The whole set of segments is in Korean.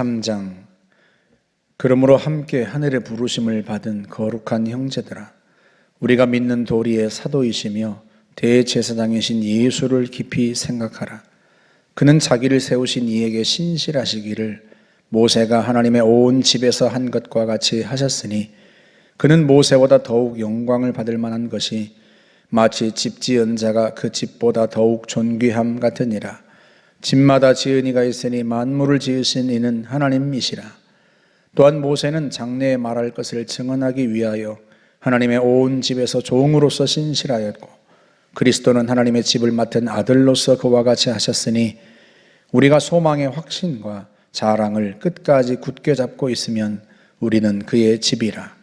3장. 그러므로 함께 하늘의 부르심을 받은 거룩한 형제들아, 우리가 믿는 도리의 사도이시며 대제사장이신 예수를 깊이 생각하라. 그는 자기를 세우신 이에게 신실하시기를 모세가 하나님의 온 집에서 한 것과 같이 하셨으니, 그는 모세보다 더욱 영광을 받을 만한 것이 마치 집 지은 자가 그 집보다 더욱 존귀함 같으니라. 집마다 지은 이가 있으니 만물을 지으신 이는 하나님이시라. 또한 모세는 장래에 말할 것을 증언하기 위하여 하나님의 온 집에서 종으로서 신실하였고, 그리스도는 하나님의 집을 맡은 아들로서 그와 같이 하셨으니, 우리가 소망의 확신과 자랑을 끝까지 굳게 잡고 있으면 우리는 그의 집이라.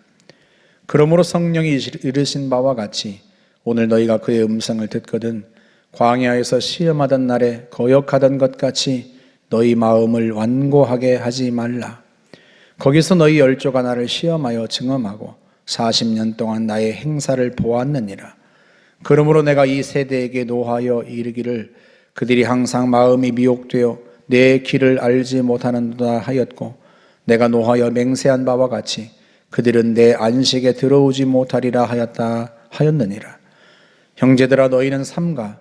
그러므로 성령이 이르신 바와 같이 오늘 너희가 그의 음성을 듣거든 광야에서 시험하던 날에 거역하던 것 같이 너희 마음을 완고하게 하지 말라. 거기서 너희 열조가 나를 시험하여 증험하고 40년 동안 나의 행사를 보았느니라. 그러므로 내가 이 세대에게 노하여 이르기를 그들이 항상 마음이 미혹되어 내 길을 알지 못하는도다 하였고, 내가 노하여 맹세한 바와 같이 그들은 내 안식에 들어오지 못하리라 하였느니라. 형제들아, 너희는 삼가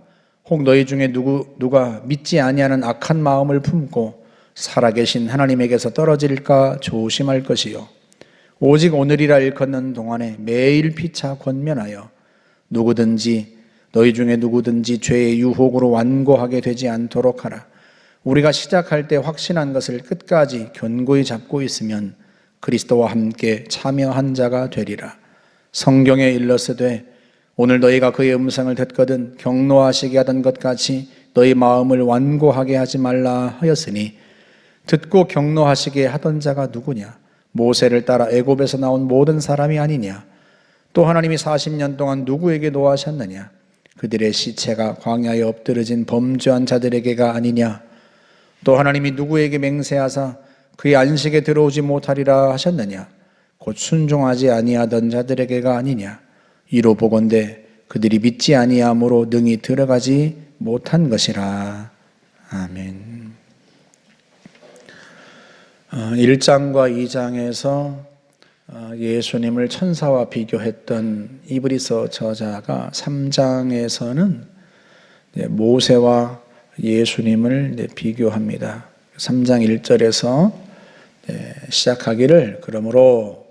혹 너희 중에 누가 믿지 아니하는 악한 마음을 품고 살아계신 하나님에게서 떨어질까 조심할 것이요, 오직 오늘이라 일컫는 동안에 매일 피차 권면하여 너희 중에 누구든지 죄의 유혹으로 완고하게 되지 않도록 하라. 우리가 시작할 때 확신한 것을 끝까지 견고히 잡고 있으면 그리스도와 함께 참여한 자가 되리라. 성경에 일렀으되 오늘 너희가 그의 음성을 듣거든 경노하시게 하던 것 같이 너희 마음을 완고하게 하지 말라 하였으니, 듣고 경노하시게 하던 자가 누구냐? 모세를 따라 애굽에서 나온 모든 사람이 아니냐? 또 하나님이 40년 동안 누구에게 노하셨느냐? 그들의 시체가 광야에 엎드러진 범죄한 자들에게가 아니냐? 또 하나님이 누구에게 맹세하사 그의 안식에 들어오지 못하리라 하셨느냐? 곧 순종하지 아니하던 자들에게가 아니냐? 이로 보건대 그들이 믿지 아니함으로 능히 들어가지 못한 것이라. 아멘. 1장과 2장에서 예수님을 천사와 비교했던 이브리서 저자가 3장에서는 모세와 예수님을 비교합니다. 3장 1절에서 시작하기를 그러므로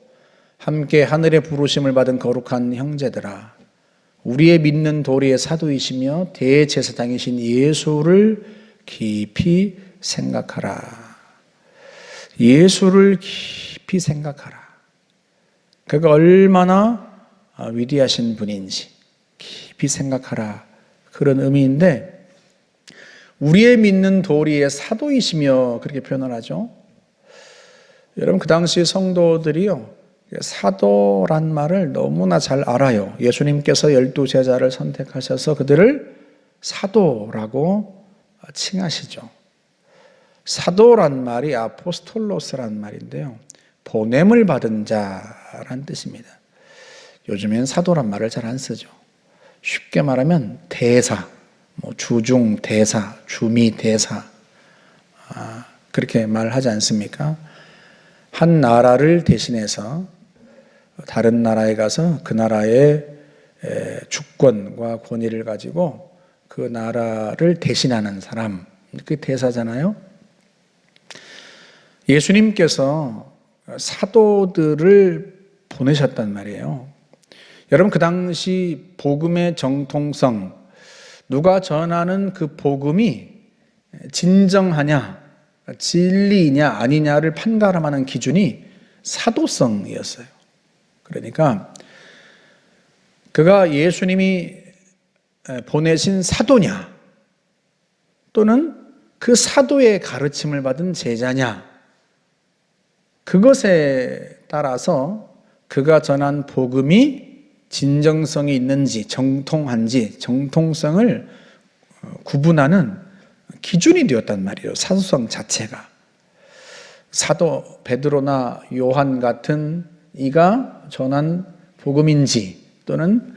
함께 하늘의 부르심을 받은 거룩한 형제들아, 우리의 믿는 도리의 사도이시며 대제사장이신 예수를 깊이 생각하라. 예수를 깊이 생각하라. 그가 얼마나 위대하신 분인지 깊이 생각하라, 그런 의미인데, 우리의 믿는 도리의 사도이시며 그렇게 표현을 하죠. 여러분, 그 당시 성도들이요, 사도란 말을 너무나 잘 알아요. 예수님께서 12제자를 선택하셔서 그들을 사도라고 칭하시죠. 사도란 말이 아포스톨로스란 말인데요, 보냄을 받은 자란 뜻입니다. 요즘엔 사도란 말을 잘 안 쓰죠. 쉽게 말하면 대사, 주중 대사, 주미 대사, 그렇게 말하지 않습니까? 한 나라를 대신해서 다른 나라에 가서 그 나라의 주권과 권위를 가지고 그 나라를 대신하는 사람, 그게 대사잖아요. 예수님께서 사도들을 보내셨단 말이에요. 여러분, 그 당시 복음의 정통성, 누가 전하는 그 복음이 진정하냐, 진리냐 아니냐를 판가름하는 기준이 사도성이었어요. 그러니까 그가 예수님이 보내신 사도냐, 또는 그 사도의 가르침을 받은 제자냐, 그것에 따라서 그가 전한 복음이 진정성이 있는지 정통한지, 정통성을 구분하는 기준이 되었단 말이에요. 사도성 자체가. 사도 베드로나 요한 같은 이가 전한 복음인지, 또는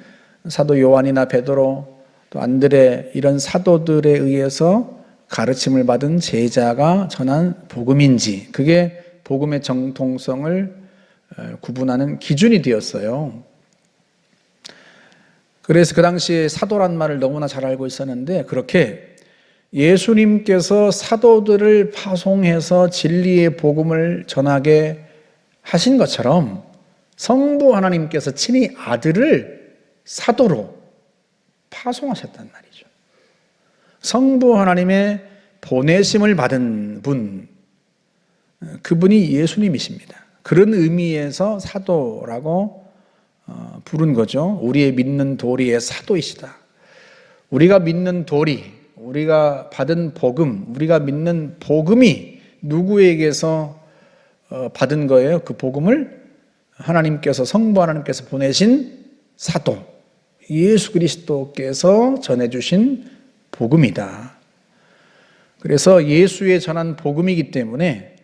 사도 요한이나 베드로, 또 안드레, 이런 사도들에 의해서 가르침을 받은 제자가 전한 복음인지, 그게 복음의 정통성을 구분하는 기준이 되었어요. 그래서 그 당시에 사도란 말을 너무나 잘 알고 있었는데, 그렇게 예수님께서 사도들을 파송해서 진리의 복음을 전하게 하신 것처럼 성부 하나님께서 친히 아들을 사도로 파송하셨단 말이죠. 성부 하나님의 보내심을 받은 분, 그분이 예수님이십니다. 그런 의미에서 사도라고 부른 거죠. 우리의 믿는 도리의 사도이시다. 우리가 믿는 도리, 우리가 받은 복음, 우리가 믿는 복음이 누구에게서 받은 거예요? 그 복음을 하나님께서, 성부 하나님께서 보내신 사도 예수 그리스도께서 전해주신 복음이다. 그래서 예수의 전한 복음이기 때문에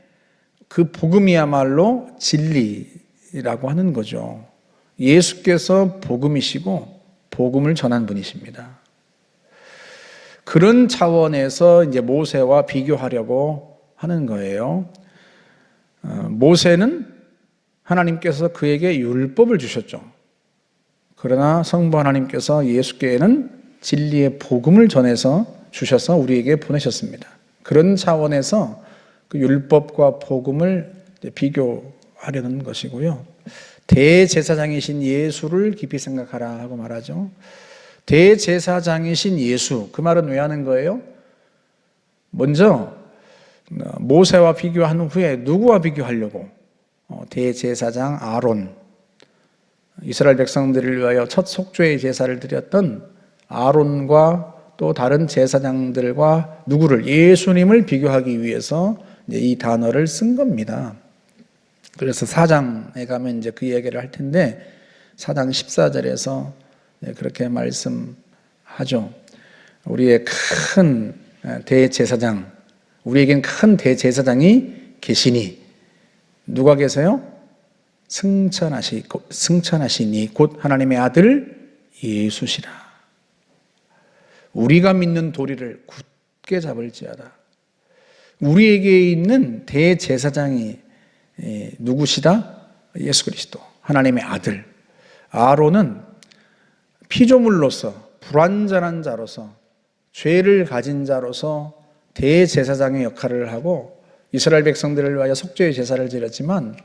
그 복음이야말로 진리라고 하는 거죠. 예수께서 복음이시고 복음을 전한 분이십니다. 그런 차원에서 이제 모세와 비교하려고 하는 거예요. 모세는 하나님께서 그에게 율법을 주셨죠. 그러나 성부 하나님께서 예수께는 진리의 복음을 전해서 주셔서 우리에게 보내셨습니다. 그런 차원에서 그 율법과 복음을 비교하려는 것이고요. 대제사장이신 예수를 깊이 생각하라 하고 말하죠. 대제사장이신 예수, 그 말은 왜 하는 거예요? 먼저 모세와 비교한 후에 누구와 비교하려고? 대제사장 아론, 이스라엘 백성들을 위하여 첫 속죄의 제사를 드렸던 아론과 또 다른 제사장들과 누구를? 예수님을 비교하기 위해서 이 단어를 쓴 겁니다. 그래서 4장에 가면 이제 그 얘기를 할 텐데 4장 14절에서 그렇게 말씀하죠. 우리의 큰 대제사장, 우리에겐 큰 대제사장이 계시니 누가 계세요? 승천하시니 곧 하나님의 아들 예수시라. 우리가 믿는 도리를 굳게 잡을지어다. 우리에게 있는 대제사장이 누구시다? 예수 그리스도, 하나님의 아들. 아론은 피조물로서, 불완전한 자로서, 죄를 가진 자로서 대제사장의 역할을 하고 이스라엘 백성들을 위하여 속죄의 제사를 드렸지만,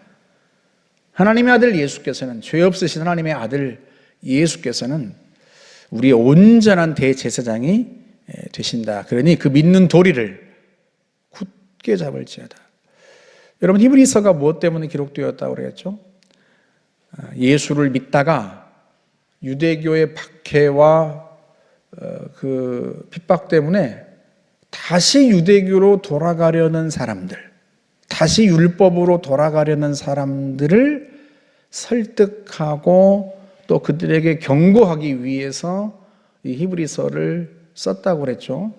하나님의 아들 예수께서는, 죄 없으신 하나님의 아들 예수께서는 우리의 온전한 대제사장이 되신다. 그러니 그 믿는 도리를 굳게 잡을지어다. 여러분, 히브리서가 무엇 때문에 기록되었다고 그랬죠? 예수를 믿다가 유대교의 박해와 그 핍박 때문에 다시 유대교로 돌아가려는 사람들, 다시 율법으로 돌아가려는 사람들을 설득하고 또 그들에게 경고하기 위해서 이 히브리서를 썼다고 그랬죠.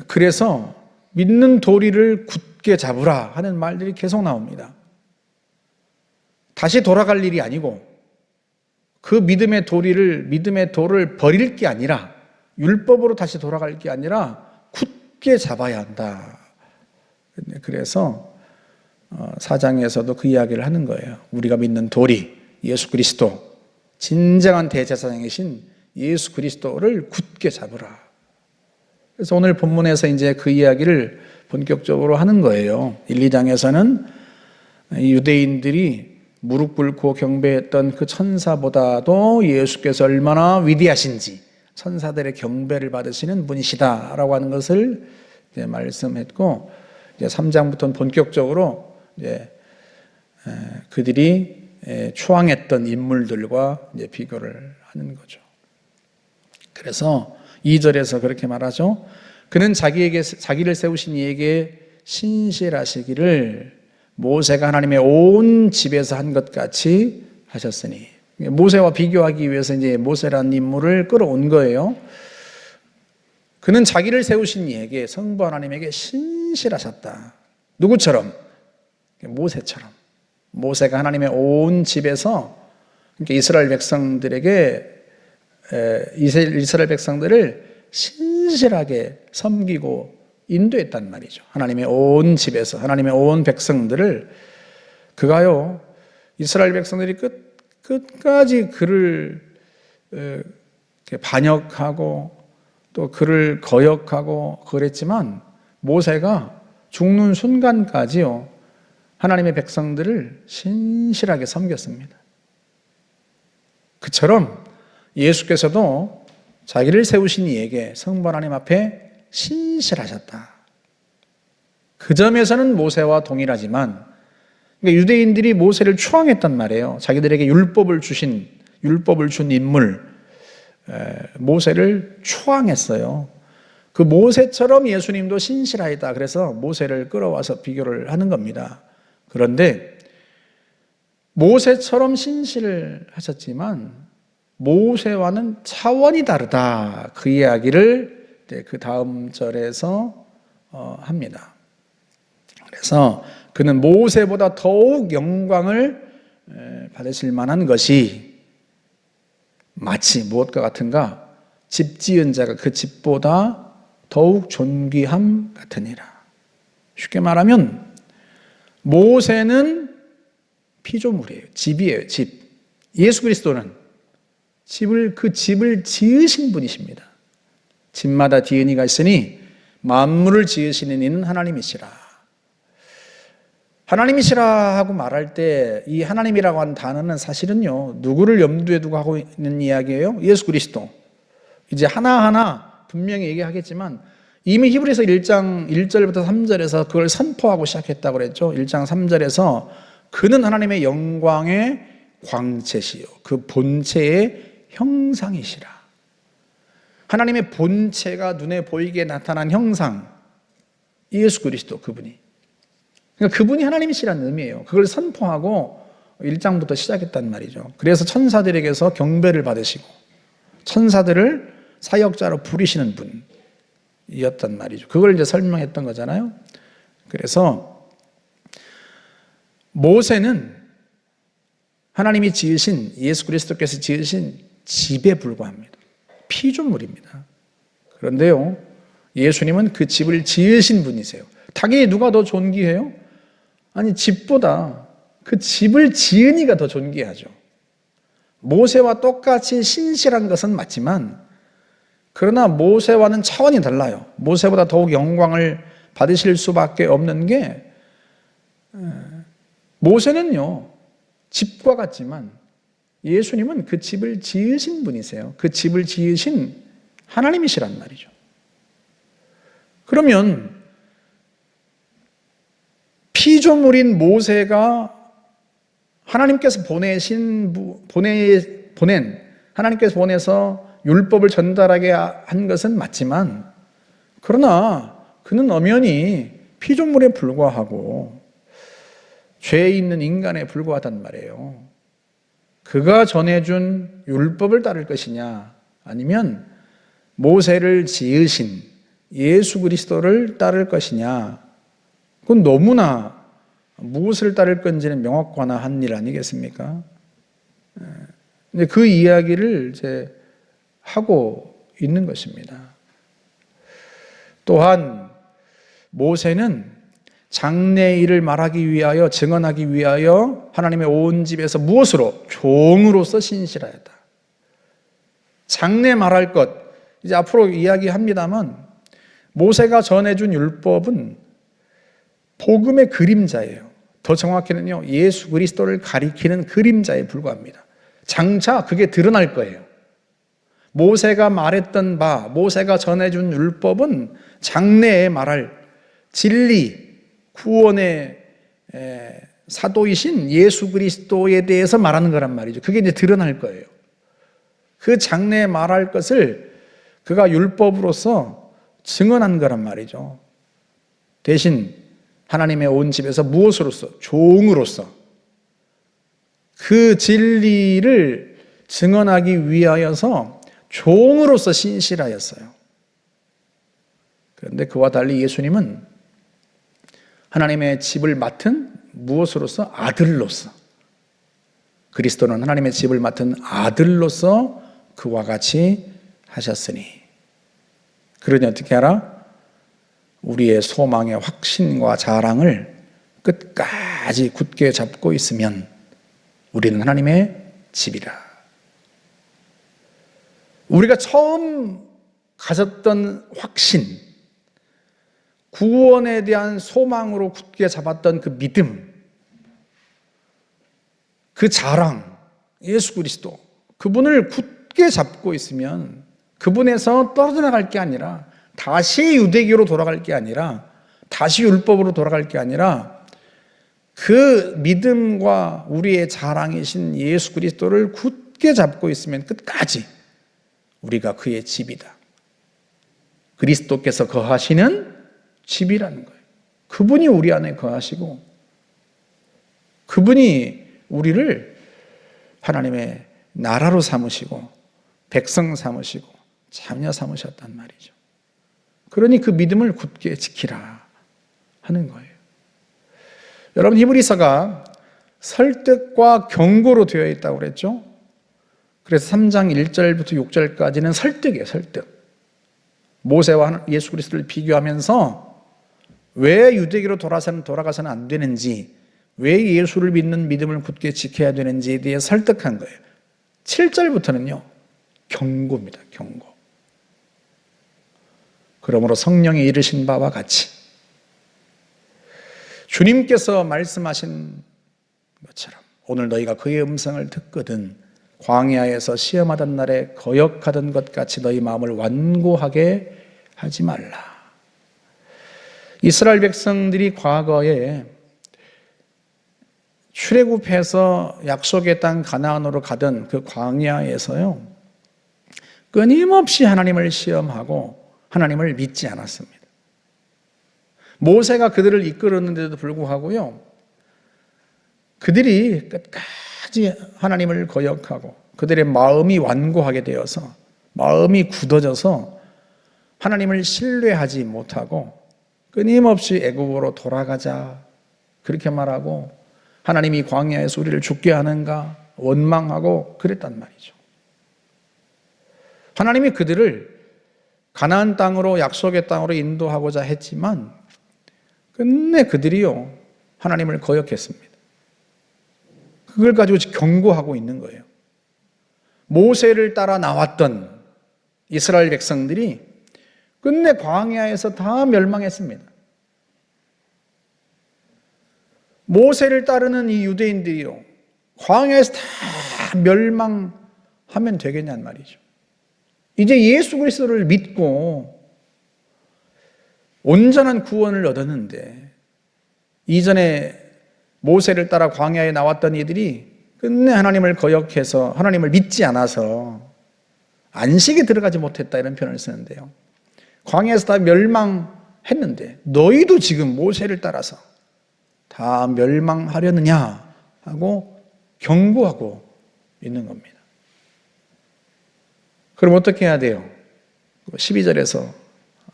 그래서 믿는 도리를 굳게 잡으라 하는 말들이 계속 나옵니다. 다시 돌아갈 일이 아니고 그 믿음의 돌을 버릴 게 아니라, 율법으로 다시 돌아갈 게 아니라 굳게 잡아야 한다. 그래서 4장에서도 그 이야기를 하는 거예요. 우리가 믿는 도리, 예수 그리스도, 진정한 대제사장이신 예수 그리스도를 굳게 잡으라. 그래서 오늘 본문에서 이제 그 이야기를 본격적으로 하는 거예요. 1, 2장에서는 유대인들이 무릎 꿇고 경배했던 그 천사보다도 예수께서 얼마나 위대하신지, 천사들의 경배를 받으시는 분이시다라고 하는 것을 이제 말씀했고, 이제 3장부터는 본격적으로 이제 그들이 추앙했던 인물들과 이제 비교를 하는 거죠. 그래서 2절에서 그렇게 말하죠. 그는 자기를 세우신 이에게 신실하시기를 모세가 하나님의 온 집에서 한 것 같이 하셨으니, 모세와 비교하기 위해서 이제 모세라는 인물을 끌어온 거예요. 그는 자기를 세우신 이에게, 성부 하나님에게 신실하셨다. 누구처럼? 모세처럼. 모세가 하나님의 온 집에서, 그러니까 이스라엘 백성들을 신실하게 신실하게 섬기고 인도했단 말이죠. 하나님의 온 집에서 하나님의 온 백성들을 그가요, 이스라엘 백성들이 끝까지 그를 반역하고 또 그를 거역하고 그랬지만 모세가 죽는 순간까지요, 하나님의 백성들을 신실하게 섬겼습니다. 그처럼 예수께서도 자기를 세우신 이에게 성부 하나님 앞에 신실하셨다. 그 점에서는 모세와 동일하지만, 그러니까 유대인들이 모세를 추앙했단 말이에요. 자기들에게 율법을 준 인물 모세를 추앙했어요. 그 모세처럼 예수님도 신실하다. 그래서 모세를 끌어와서 비교를 하는 겁니다. 그런데 모세처럼 신실하셨지만 모세와는 차원이 다르다. 그 이야기를 그 다음 절에서 합니다. 그래서 그는 모세보다 더욱 영광을 받으실 만한 것이 마치 무엇과 같은가? 집 지은 자가 그 집보다 더욱 존귀함 같으니라. 쉽게 말하면 모세는 피조물이에요. 집이에요. 집. 예수 그리스도는 그 집을 지으신 분이십니다. 집마다 디은이가 있으니 만물을 지으시는 이는 하나님이시라. 하나님이시라 하고 말할 때 이 하나님이라고 하는 단어는 사실은요, 누구를 염두에 두고 하고 있는 이야기예요? 예수 그리스도. 이제 하나하나 분명히 얘기하겠지만 이미 히브리서 1장 1절부터 3절에서 그걸 선포하고 시작했다고 그랬죠. 1장 3절에서 그는 하나님의 영광의 광채시요 그 본체의 형상이시라. 하나님의 본체가 눈에 보이게 나타난 형상, 예수 그리스도 그분이. 그러니까 그분이 하나님이시라는 의미예요. 그걸 선포하고 1장부터 시작했단 말이죠. 그래서 천사들에게서 경배를 받으시고 천사들을 사역자로 부리시는 분이었단 말이죠. 그걸 이제 설명했던 거잖아요. 그래서 모세는 하나님이 지으신, 예수 그리스도께서 지으신 집에 불과합니다. 피조물입니다. 그런데요, 예수님은 그 집을 지으신 분이세요. 당연히 누가 더 존귀해요? 아니, 집보다 그 집을 지은 이가 더 존귀하죠. 모세와 똑같이 신실한 것은 맞지만, 그러나 모세와는 차원이 달라요. 모세보다 더욱 영광을 받으실 수밖에 없는 게, 모세는요, 집과 같지만 예수님은 그 집을 지으신 분이세요. 그 집을 지으신 하나님이시란 말이죠. 그러면 피조물인 모세가 하나님께서 하나님께서 보내서 율법을 전달하게 한 것은 맞지만, 그러나 그는 엄연히 피조물에 불과하고 죄 있는 인간에 불과하단 말이에요. 그가 전해준 율법을 따를 것이냐, 아니면 모세를 지으신 예수 그리스도를 따를 것이냐, 그건 너무나 무엇을 따를 건지는 명확관한 일 아니겠습니까? 근데 그 이야기를 이제 하고 있는 것입니다. 또한 모세는 장래일을 말하기 위하여, 증언하기 위하여 하나님의 온 집에서 무엇으로? 종으로서 신실하였다. 장래 말할 것, 이제 앞으로 이야기합니다만, 모세가 전해준 율법은 복음의 그림자예요. 더 정확히는요, 예수 그리스도를 가리키는 그림자에 불과합니다. 장차 그게 드러날 거예요. 모세가 말했던 바, 모세가 전해준 율법은 장래에 말할 진리, 구원의 사도이신 예수 그리스도에 대해서 말하는 거란 말이죠. 그게 이제 드러날 거예요. 그 장래에 말할 것을 그가 율법으로서 증언한 거란 말이죠. 대신 하나님의 온 집에서 무엇으로서? 종으로서 그 진리를 증언하기 위하여서 종으로서 신실하였어요. 그런데 그와 달리 예수님은 하나님의 집을 맡은 무엇으로서? 아들로서. 그리스도는 하나님의 집을 맡은 아들로서 그와 같이 하셨으니. 그러니 어떻게 하라? 우리의 소망의 확신과 자랑을 끝까지 굳게 잡고 있으면 우리는 하나님의 집이라. 우리가 처음 가졌던 확신, 구원에 대한 소망으로 굳게 잡았던 그 믿음, 그 자랑, 예수 그리스도, 그분을 굳게 잡고 있으면 그분에서 떨어져 나갈 게 아니라, 다시 유대교로 돌아갈 게 아니라, 다시 율법으로 돌아갈 게 아니라, 그 믿음과 우리의 자랑이신 예수 그리스도를 굳게 잡고 있으면 끝까지 우리가 그의 집이다. 그리스도께서 거하시는 집이라는 거예요. 그분이 우리 안에 거하시고, 그분이 우리를 하나님의 나라로 삼으시고 백성 삼으시고 자녀 삼으셨단 말이죠. 그러니 그 믿음을 굳게 지키라 하는 거예요. 여러분, 히브리서가 설득과 경고로 되어 있다고 그랬죠. 그래서 3장 1절부터 6절까지는 설득이에요. 설득. 모세와 예수 그리스도를 비교하면서 왜 유대교로 돌아가서는 안 되는지, 왜 예수를 믿는 믿음을 굳게 지켜야 되는지에 대해 설득한 거예요. 7절부터는요, 경고입니다. 경고. 그러므로 성령이 이르신 바와 같이 주님께서 말씀하신 것처럼 오늘 너희가 그의 음성을 듣거든 광야에서 시험하던 날에 거역하던 것 같이 너희 마음을 완고하게 하지 말라. 이스라엘 백성들이 과거에 출애굽해서 약속의 땅 가나안으로 가던 그 광야에서요, 끊임없이 하나님을 시험하고 하나님을 믿지 않았습니다. 모세가 그들을 이끌었는데도 불구하고요, 그들이 끝까지 하나님을 거역하고 그들의 마음이 완고하게 되어서, 마음이 굳어져서 하나님을 신뢰하지 못하고 끊임없이 애굽으로 돌아가자 그렇게 말하고, 하나님이 광야에서 우리를 죽게 하는가 원망하고 그랬단 말이죠. 하나님이 그들을 가나안 땅으로, 약속의 땅으로 인도하고자 했지만 끝내 그들이요, 하나님을 거역했습니다. 그걸 가지고 경고하고 있는 거예요. 모세를 따라 나왔던 이스라엘 백성들이 끝내 광야에서 다 멸망했습니다. 모세를 따르는 이 유대인들이요, 광야에서 다 멸망하면 되겠냔 말이죠. 이제 예수 그리스도를 믿고 온전한 구원을 얻었는데, 이전에 모세를 따라 광야에 나왔던 이들이 끝내 하나님을 거역해서 하나님을 믿지 않아서 안식에 들어가지 못했다, 이런 표현을 쓰는데요. 광야에서 다 멸망했는데 너희도 지금 모세를 따라서 다 멸망하려느냐 하고 경고하고 있는 겁니다. 그럼 어떻게 해야 돼요? 12절에서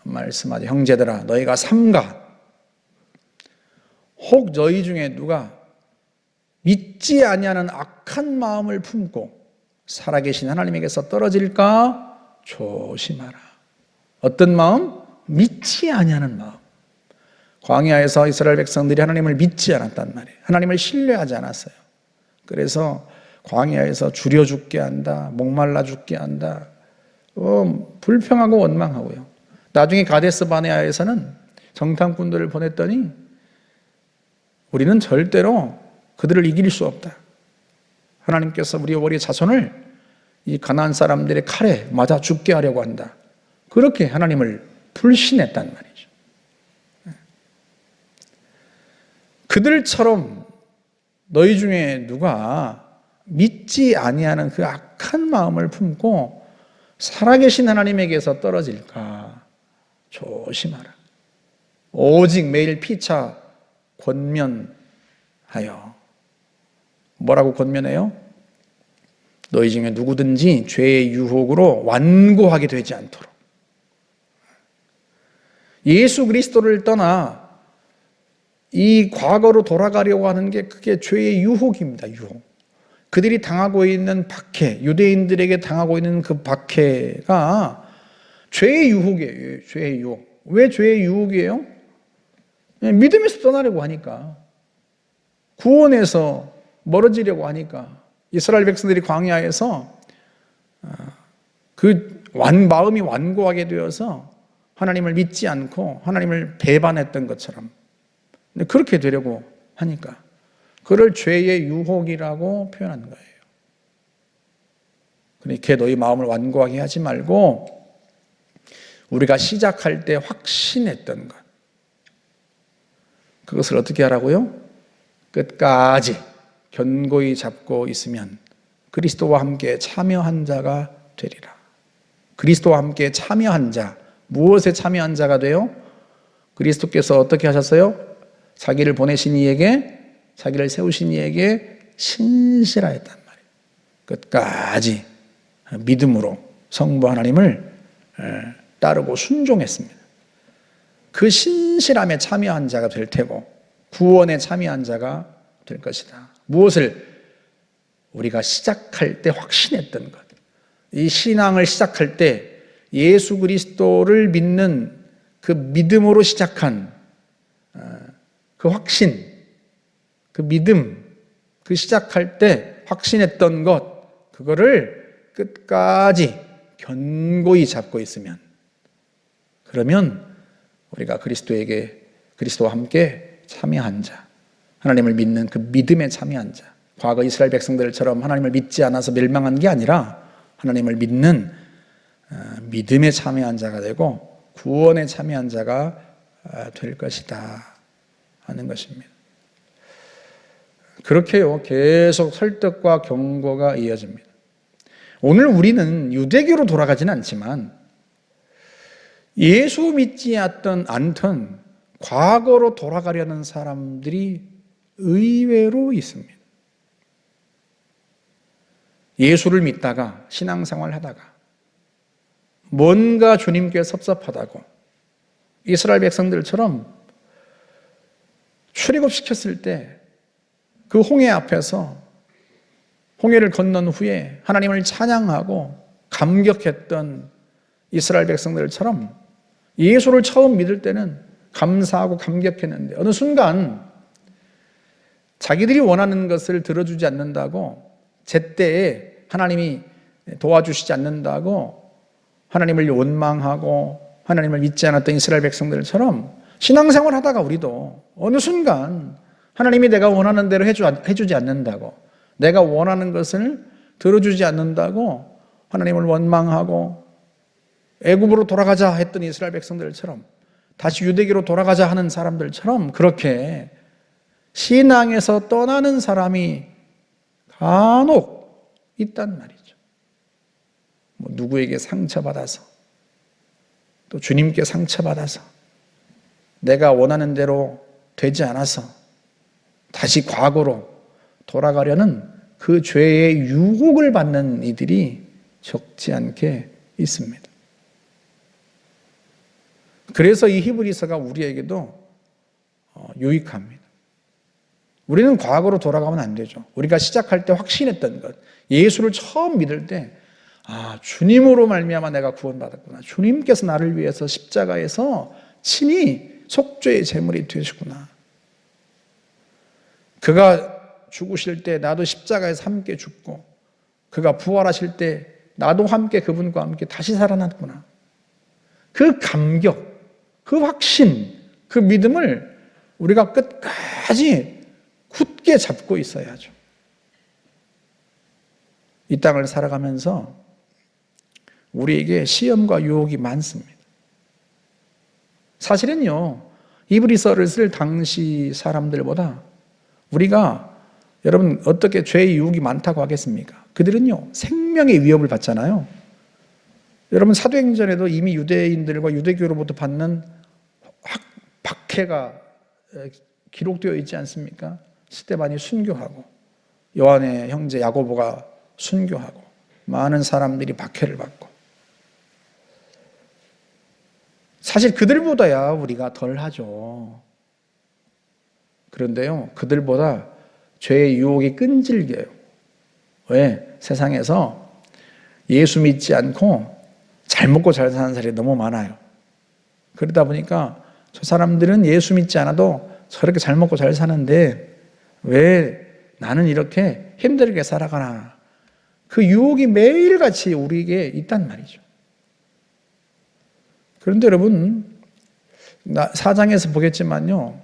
말씀하죠. 형제들아, 너희가 삼가 혹 너희 중에 누가 믿지 아니하는 악한 마음을 품고 살아계신 하나님에게서 떨어질까 조심하라. 어떤 마음? 믿지 아니하는 마음. 광야에서 이스라엘 백성들이 하나님을 믿지 않았단 말이에요. 하나님을 신뢰하지 않았어요. 그래서 광야에서 줄여 죽게 한다, 목말라 죽게 한다, 불평하고 원망하고요. 나중에 가데스 바네아에서는 정탐꾼들을 보냈더니 우리는 절대로 그들을 이길 수 없다. 하나님께서 우리 자손을 이 가나안 사람들의 칼에 맞아 죽게 하려고 한다. 그렇게 하나님을 불신했단 말이죠. 그들처럼 너희 중에 누가 믿지 아니하는 그 악한 마음을 품고 살아계신 하나님에게서 떨어질까 조심하라. 오직 매일 피차 권면하여. 뭐라고 권면해요? 너희 중에 누구든지 죄의 유혹으로 완고하게 되지 않도록. 예수 그리스도를 떠나 이 과거로 돌아가려고 하는 게 그게 죄의 유혹입니다. 유혹. 그들이 당하고 있는 박해, 유대인들에게 당하고 있는 그 박해가 죄의 유혹이에요. 죄의 유혹. 왜 죄의 유혹이에요? 믿음에서 떠나려고 하니까, 구원에서 멀어지려고 하니까, 이스라엘 백성들이 광야에서 그 마음이 완고하게 되어서 하나님을 믿지 않고 하나님을 배반했던 것처럼 그렇게 되려고 하니까 그를 죄의 유혹이라고 표현한 거예요. 그러니까 너희 마음을 완고하게 하지 말고 우리가 시작할 때 확신했던 것, 그것을 어떻게 하라고요? 끝까지 견고히 잡고 있으면 그리스도와 함께 참여한 자가 되리라. 그리스도와 함께 참여한 자, 무엇에 참여한 자가 돼요? 그리스도께서 어떻게 하셨어요? 자기를 보내신 이에게, 자기를 세우신 이에게 신실하였단 말이에요. 끝까지 믿음으로 성부 하나님을 따르고 순종했습니다. 그 신실함에 참여한 자가 될 테고 구원에 참여한 자가 될 것이다. 무엇을? 우리가 시작할 때 확신했던 것. 이 신앙을 시작할 때 예수 그리스도를 믿는 그 믿음으로 시작한 그 확신, 그 믿음, 그 시작할 때 확신했던 것, 그거를 끝까지 견고히 잡고 있으면, 그러면 우리가 그리스도와 함께 참여한 자, 하나님을 믿는 그 믿음에 참여한 자, 과거 이스라엘 백성들처럼 하나님을 믿지 않아서 멸망한 게 아니라 하나님을 믿는 믿음에 참여한 자가 되고 구원에 참여한 자가 될 것이다 하는 것입니다. 그렇게요, 계속 설득과 경고가 이어집니다. 오늘 우리는 유대교로 돌아가지는 않지만 예수 믿지 않던 과거로 돌아가려는 사람들이 의외로 있습니다. 예수를 믿다가 신앙생활 하다가 뭔가 주님께 섭섭하다고 이스라엘 백성들처럼 출애굽시켰을 때 그 홍해 앞에서 홍해를 건넌 후에 하나님을 찬양하고 감격했던 이스라엘 백성들처럼 예수를 처음 믿을 때는 감사하고 감격했는데 어느 순간 자기들이 원하는 것을 들어주지 않는다고, 제때에 하나님이 도와주시지 않는다고 하나님을 원망하고 하나님을 믿지 않았던 이스라엘 백성들처럼 신앙생활 하다가 우리도 어느 순간 하나님이 내가 원하는 대로 해주지 않는다고, 내가 원하는 것을 들어주지 않는다고 하나님을 원망하고 애굽으로 돌아가자 했던 이스라엘 백성들처럼, 다시 유대교로 돌아가자 하는 사람들처럼 그렇게 신앙에서 떠나는 사람이 간혹 있단 말이죠. 누구에게 상처받아서, 또 주님께 상처받아서, 내가 원하는 대로 되지 않아서 다시 과거로 돌아가려는 그 죄의 유혹을 받는 이들이 적지 않게 있습니다. 그래서 이 히브리서가 우리에게도 유익합니다. 우리는 과거로 돌아가면 안 되죠. 우리가 시작할 때 확신했던 것, 예수를 처음 믿을 때 주님으로 말미암아 내가 구원받았구나, 주님께서 나를 위해서 십자가에서 친히 속죄의 제물이 되시구나, 그가 죽으실 때 나도 십자가에서 함께 죽고 그가 부활하실 때 나도 함께 그분과 함께 다시 살아났구나, 그 감격, 그 확신, 그 믿음을 우리가 끝까지 굳게 잡고 있어야죠. 이 땅을 살아가면서 우리에게 시험과 유혹이 많습니다. 사실은요, 히브리서를 쓸 당시 사람들보다 우리가, 여러분 어떻게 죄의 유혹이 많다고 하겠습니까? 그들은요 생명의 위협을 받잖아요. 여러분 사도행전에도 이미 유대인들과 유대교로부터 받는 박해가 기록되어 있지 않습니까? 스데반이 순교하고 요한의 형제 야고보가 순교하고 많은 사람들이 박해를 받고, 사실 그들보다야 우리가 덜 하죠. 그런데요, 그들보다 죄의 유혹이 끈질겨요. 왜? 세상에서 예수 믿지 않고 잘 먹고 잘 사는 사람이 너무 많아요. 그러다 보니까 저 사람들은 예수 믿지 않아도 저렇게 잘 먹고 잘 사는데 왜 나는 이렇게 힘들게 살아가나. 그 유혹이 매일같이 우리에게 있단 말이죠. 그런데 여러분, 4장에서 보겠지만요,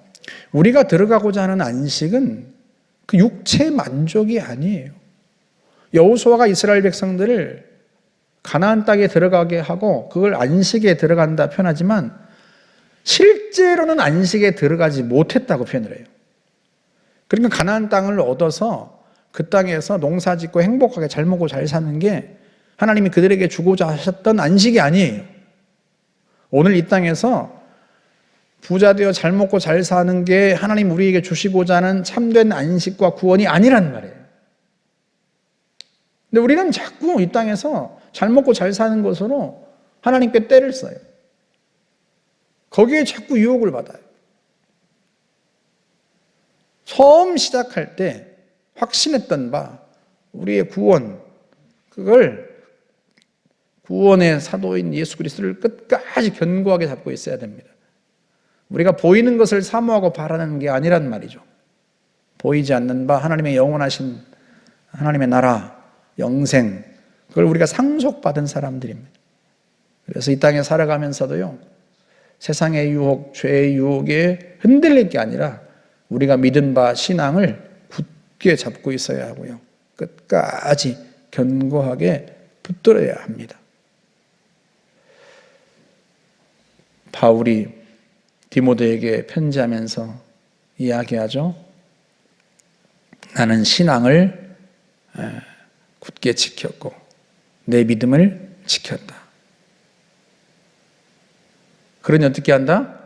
우리가 들어가고자 하는 안식은 그 육체의 만족이 아니에요. 여호수아가 이스라엘 백성들을 가나안 땅에 들어가게 하고 그걸 안식에 들어간다 표현하지만 실제로는 안식에 들어가지 못했다고 표현을 해요. 그러니까 가나안 땅을 얻어서 그 땅에서 농사 짓고 행복하게 잘 먹고 잘 사는 게 하나님이 그들에게 주고자 하셨던 안식이 아니에요. 오늘 이 땅에서 부자 되어 잘 먹고 잘 사는 게 하나님 우리에게 주시고자 하는 참된 안식과 구원이 아니란 말이에요. 근데 우리는 자꾸 이 땅에서 잘 먹고 잘 사는 것으로 하나님께 떼를 써요. 거기에 자꾸 유혹을 받아요. 처음 시작할 때 확신했던 바 우리의 구원, 그걸 구원의 사도인 예수 그리스도를 끝까지 견고하게 잡고 있어야 됩니다. 우리가 보이는 것을 사모하고 바라는 게 아니란 말이죠. 보이지 않는 바 하나님의 영원하신 하나님의 나라, 영생, 그걸 우리가 상속받은 사람들입니다. 그래서 이 땅에 살아가면서도요, 세상의 유혹, 죄의 유혹에 흔들릴 게 아니라 우리가 믿은 바 신앙을 굳게 잡고 있어야 하고요, 끝까지 견고하게 붙들어야 합니다. 바울이 디모데에게 편지하면서 이야기하죠. 나는 신앙을 굳게 지켰고 내 믿음을 지켰다. 그러니 어떻게 한다?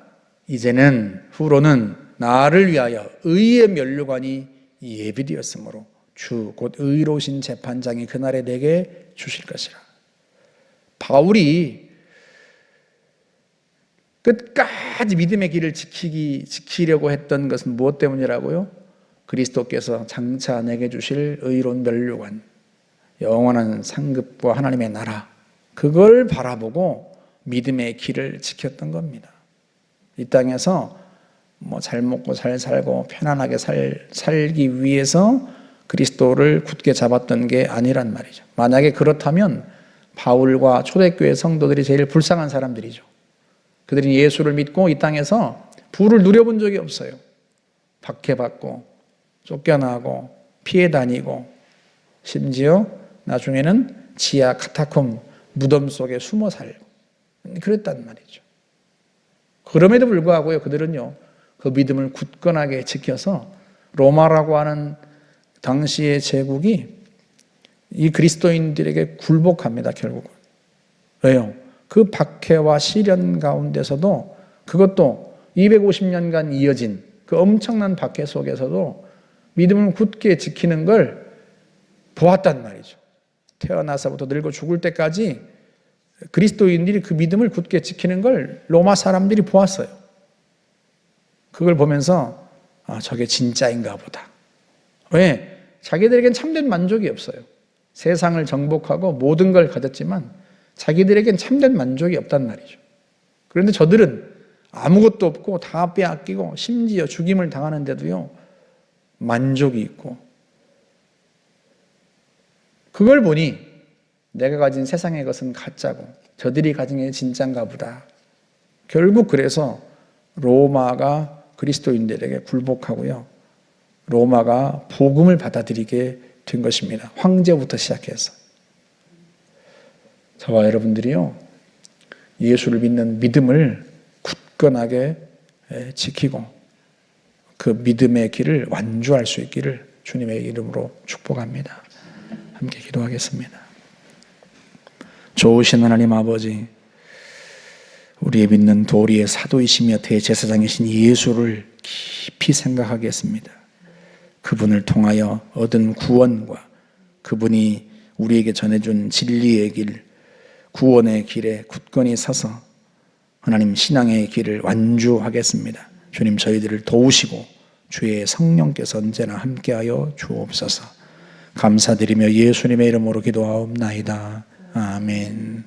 이제는 후로는 나를 위하여 의의 면류관이 예비되었으므로 주 곧 의로우신 재판장이 그날에 내게 주실 것이라. 바울이 끝까지 믿음의 길을 지키려고 했던 것은 무엇 때문이라고요? 그리스도께서 장차 내게 주실 의로운 면류관, 영원한 상급과 하나님의 나라, 그걸 바라보고 믿음의 길을 지켰던 겁니다. 이 땅에서 잘 먹고 잘 살고 편안하게 살기 위해서 그리스도를 굳게 잡았던 게 아니란 말이죠. 만약에 그렇다면 바울과 초대교회 성도들이 제일 불쌍한 사람들이죠. 그들이 예수를 믿고 이 땅에서 부를 누려본 적이 없어요. 박해받고 쫓겨나고 피해 다니고 심지어 나중에는 지하 카타콤 무덤 속에 숨어 살고 그랬단 말이죠. 그럼에도 불구하고요, 그들은요, 그 믿음을 굳건하게 지켜서 로마라고 하는 당시의 제국이 이 그리스도인들에게 굴복합니다, 결국은. 왜요? 그 박해와 시련 가운데서도, 그것도 250년간 이어진 그 엄청난 박해 속에서도 믿음을 굳게 지키는 걸 보았단 말이죠. 태어나서부터 늙어 죽을 때까지 그리스도인들이 그 믿음을 굳게 지키는 걸 로마 사람들이 보았어요. 그걸 보면서 저게 진짜인가 보다. 왜? 자기들에겐 참된 만족이 없어요. 세상을 정복하고 모든 걸 가졌지만 자기들에겐 참된 만족이 없단 말이죠. 그런데 저들은 아무것도 없고 다 빼앗기고 심지어 죽임을 당하는데도요, 만족이 있고, 그걸 보니 내가 가진 세상의 것은 가짜고 저들이 가진 게 진짜인가 보다. 결국 그래서 로마가 그리스도인들에게 굴복하고요, 로마가 복음을 받아들이게 된 것입니다. 황제부터 시작해서. 저와 여러분들이요, 예수를 믿는 믿음을 굳건하게 지키고 그 믿음의 길을 완주할 수 있기를 주님의 이름으로 축복합니다. 함께 기도하겠습니다. 좋으신 하나님 아버지, 우리의 믿는 도리의 사도이시며 대제사장이신 예수를 깊이 생각하겠습니다. 그분을 통하여 얻은 구원과 그분이 우리에게 전해준 진리의 길, 구원의 길에 굳건히 서서 하나님 신앙의 길을 완주하겠습니다. 주님, 저희들을 도우시고 주의 성령께서 언제나 함께하여 주옵소서. 감사드리며 예수님의 이름으로 기도하옵나이다. 아멘.